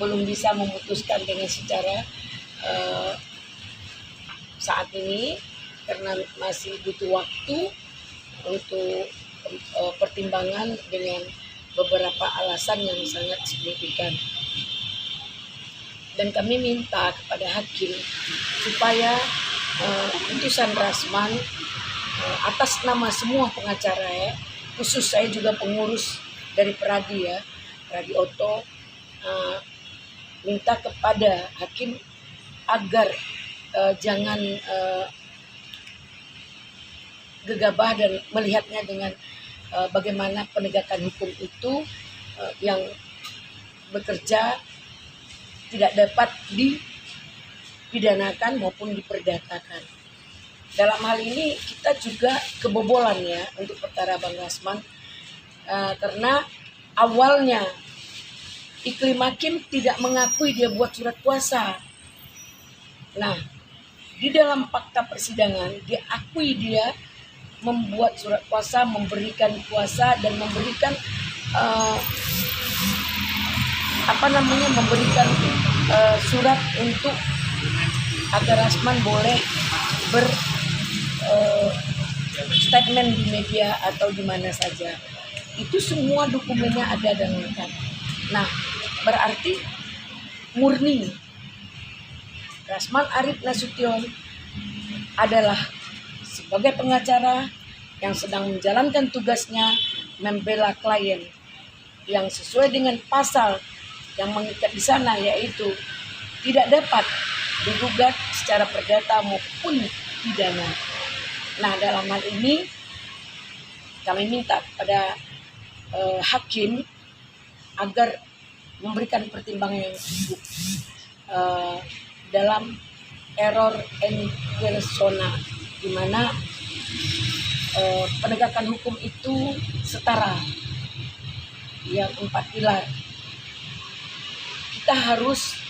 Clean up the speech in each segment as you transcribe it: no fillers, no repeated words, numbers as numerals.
belum bisa memutuskan dengan secara saat ini karena masih butuh waktu untuk pertimbangan dengan beberapa alasan yang sangat signifikan. Dan kami minta kepada hakim supaya putusan Rasman atas nama semua pengacara ya, khusus saya juga pengurus dari Peradi ya, Peradi Oto, minta kepada hakim agar jangan gegabah dan melihatnya dengan bagaimana penegakan hukum itu yang bekerja tidak dapat dipidanakan maupun diperdatakan. Dalam hal ini kita juga kebobolan ya untuk perkara Bang Rasman karena awalnya Iklim Hakim tidak mengakui dia buat surat kuasa. Nah, di dalam fakta persidangan diakui dia membuat surat kuasa, memberikan kuasa dan memberikan memberikan surat untuk agar Rasman boleh statement di media atau di mana saja. Itu semua dokumennya ada dan lengkap. Nah, berarti murni Rasman Arief Nasution adalah sebagai pengacara yang sedang menjalankan tugasnya membela klien yang sesuai dengan pasal yang mengikat di sana, yaitu tidak dapat digugat secara perdata maupun pidana. Nah, dalam hal ini kami minta kepada hakim agar memberikan pertimbangan yang cukup dalam error en persona, di mana penegakan hukum itu setara, yang 4 pilar. Kita harus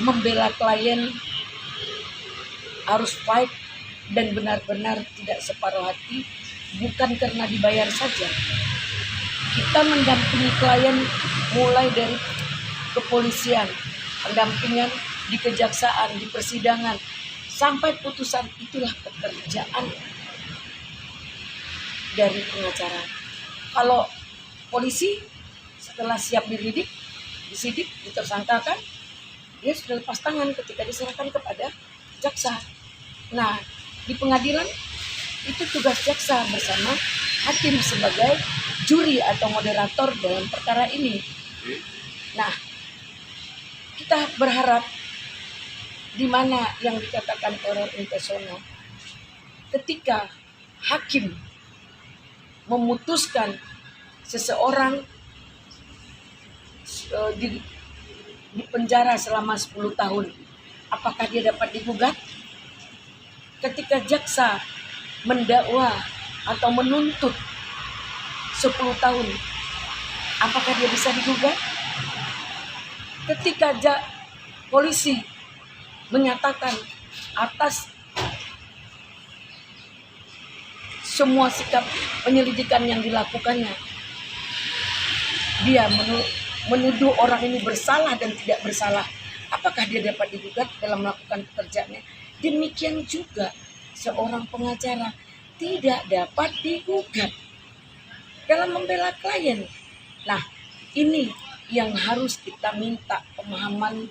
membela klien, harus fight dan benar-benar tidak separuh hati, bukan karena dibayar saja. Kita mendampingi klien mulai dari kepolisian, pendampingan di kejaksaan, di persidangan, sampai putusan. Itulah pekerjaan dari pengacara. Kalau polisi setelah siap disidik, ditersangkakan, dia sudah lepas tangan ketika diserahkan kepada jaksa. Nah, di pengadilan itu tugas jaksa bersama hakim sebagai juri atau moderator dalam perkara ini. Nah, kita berharap di mana yang dikatakan error in persona, ketika hakim memutuskan seseorang di penjara selama 10 tahun, apakah dia dapat digugat? Ketika jaksa mendakwa atau menuntut 10 tahun, apakah dia bisa digugat? Ketika polisi menyatakan atas semua sikap penyelidikan yang dilakukannya, dia menuduh orang ini bersalah dan tidak bersalah, apakah dia dapat digugat dalam melakukan pekerjaannya? Demikian juga seorang pengacara tidak dapat digugat dalam membela klien. Nah, ini yang harus kita minta pemahaman,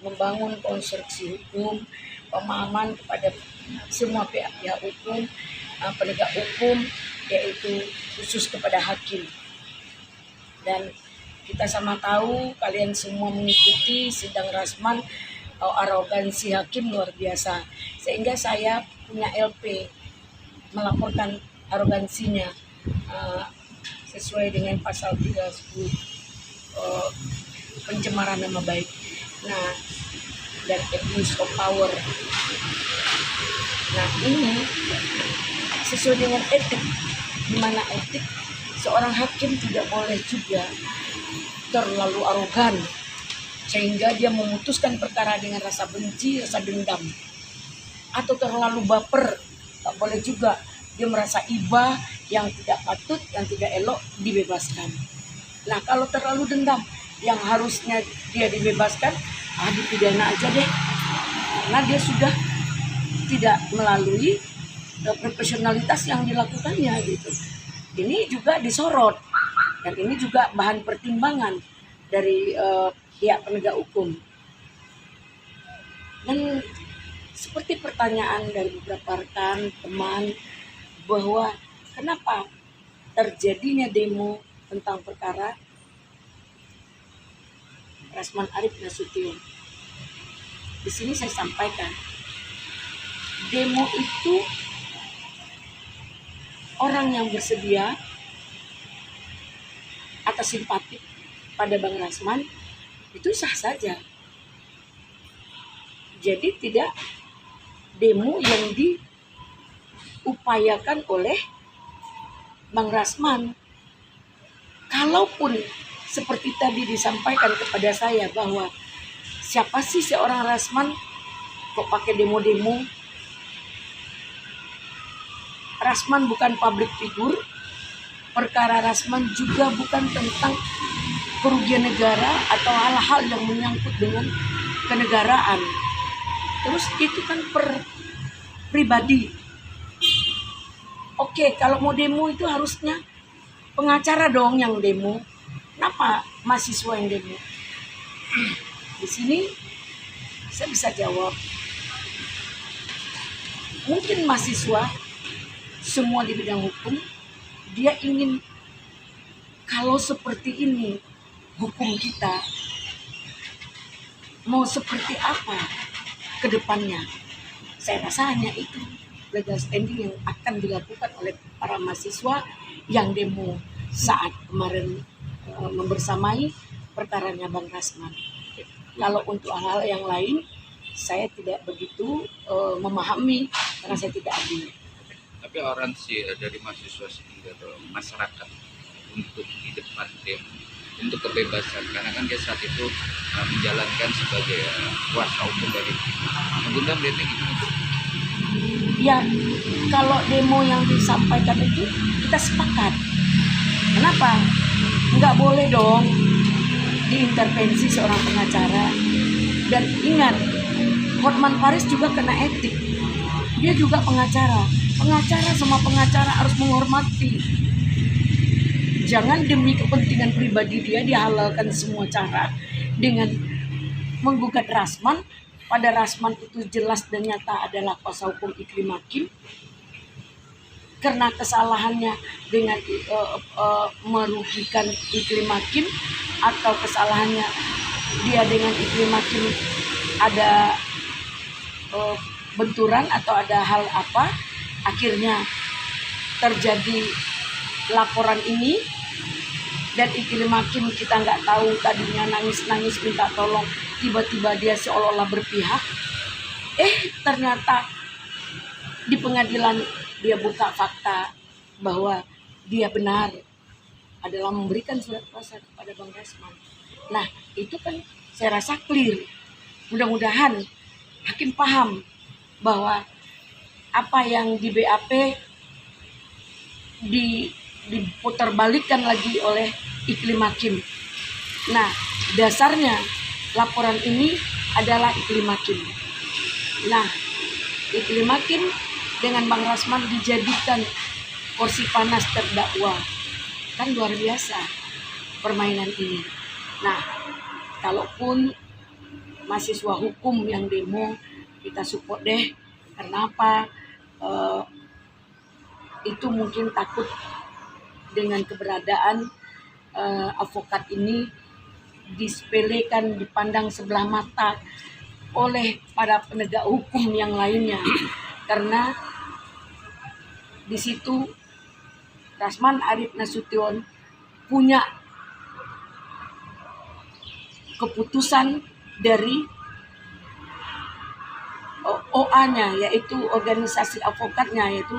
membangun konstruksi hukum, pemahaman kepada semua pihak hukum, penegak hukum, yaitu khusus kepada hakim. Dan kita sama tahu, kalian semua mengikuti sidang Rasman, arogansi hakim luar biasa. Sehingga saya punya LP melaporkan arogansinya sesuai dengan pasal 310 pencemaran nama baik. Nah, dan abuse of power. Nah, ini sesuai dengan etik, di mana etik seorang hakim tidak boleh juga terlalu arogan sehingga dia memutuskan perkara dengan rasa benci, rasa dendam, atau terlalu baper. Tak boleh juga dia merasa iba yang tidak patut, yang tidak elok dibebaskan. Nah, kalau terlalu dendam, yang harusnya dia dibebaskan, dipidana aja deh, karena dia sudah tidak melalui profesionalitas yang dilakukannya gitu. Ini juga disorot dan ini juga bahan pertimbangan dari pihak penegak hukum. Dan seperti pertanyaan dari beberapa rekan teman bahwa kenapa terjadinya demo tentang perkara Rasman Arief Nasution. Di sini saya sampaikan, demo itu orang yang bersedia atas simpati pada Bang Rasman itu sah saja. Jadi tidak demo yang diupayakan oleh Bang Rasman. Kalaupun seperti tadi disampaikan kepada saya bahwa siapa sih seorang Rasman kok pakai demo-demo? Rasman bukan public figure. Perkara Rasman juga bukan tentang kerugian negara atau hal-hal yang menyangkut dengan kenegaraan. Terus itu kan pribadi. Oke, kalau mau demo itu harusnya pengacara dong yang demo. Kenapa mahasiswa yang demo? Di sini saya bisa jawab. Mungkin mahasiswa semua di bidang hukum, dia ingin kalau seperti ini hukum kita mau seperti apa ke depannya. Saya rasa hanya itu legal standing yang akan dilakukan oleh para mahasiswa yang demo saat kemarin membersamai perkaranya Bang Rasman. Kalau untuk hal-hal yang lain saya tidak begitu memahami karena saya tidak ahli. Tapi oransi dari mahasiswa sendiri atau masyarakat untuk di depan demo untuk kebebasan, karena kan dia saat itu menjalankan sebagai kuasa hukum dari Bunda melihatnya gimana? Ya, kalau demo yang disampaikan itu kita sepakat. Kenapa? Nggak boleh dong diintervensi seorang pengacara. Dan ingat, Hotman Paris juga kena etik. Dia juga pengacara. Pengacara sama pengacara harus menghormati. Jangan demi kepentingan pribadi dia dihalalkan semua cara dengan menggugat Rasman. Pada Rasman itu jelas dan nyata adalah kuasa hukum Iklim Hakim. Karena kesalahannya dengan merugikan Iklim Hakim atau kesalahannya dia dengan Iklim Hakim ada benturan atau ada hal apa, akhirnya terjadi laporan ini dan Iklim Hakim kita nggak tahu, tadinya nangis-nangis minta tolong, tiba-tiba dia seolah-olah berpihak, ternyata di pengadilan dia buka fakta bahwa dia benar adalah memberikan surat kuasa kepada Bang Rasman. Nah itu kan saya rasa clear. Mudah-mudahan hakim paham bahwa apa yang di BAP diputarbalikkan lagi oleh Iklim Hakim. Nah, dasarnya laporan ini adalah Iklim Hakim. Nah, Iklim Hakim dengan Bang Rasman dijadikan kursi panas terdakwa. Kan luar biasa permainan ini. Nah, kalaupun mahasiswa hukum yang demo, kita support deh. Karena apa? Itu mungkin takut dengan keberadaan advokat ini disepelekan, dipandang sebelah mata oleh para penegak hukum yang lainnya. Karena di situ Rasman Arief Nasution punya keputusan dari OA-nya, yaitu organisasi advokatnya, yaitu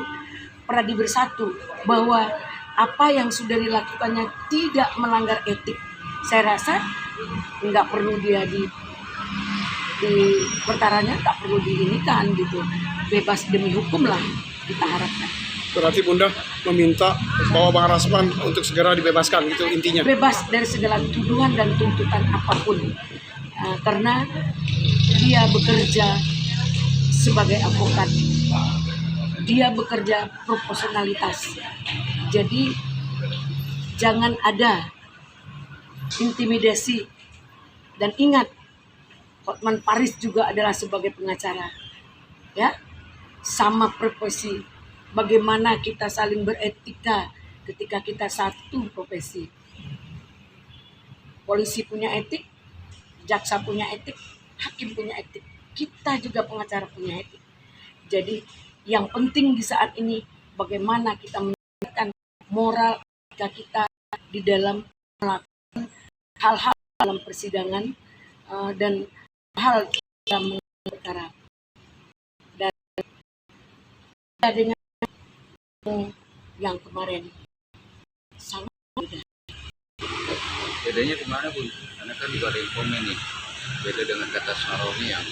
Pradi Bersatu, bahwa apa yang sudah dilakukannya tidak melanggar etik. Saya rasa nggak perlu dia di perkaranya, nggak perlu diinikan gitu, bebas demi hukum lah kita harapkan. Berarti Bunda meminta bahwa Bang Rasman untuk segera dibebaskan, gitu intinya. Bebas dari segala tuduhan dan tuntutan apapun. Karena dia bekerja sebagai advokat, dia bekerja profesionalitas. Jadi jangan ada intimidasi. Dan ingat, Hotman Paris juga adalah sebagai pengacara, ya, sama profesi. Bagaimana kita saling beretika ketika kita satu profesi. Polisi punya etik, jaksa punya etik, hakim punya etik, kita juga pengacara punya etik. Jadi yang penting di saat ini bagaimana kita meningkatkan moral etika kita di dalam melakukan hal-hal dalam persidangan dan hal dalam perkara. Dan dengan yang kemarin sangat beda. Bedanya di mana, Bun? Karena kan juga ada yang komen nih, beda dengan kata Saroni yang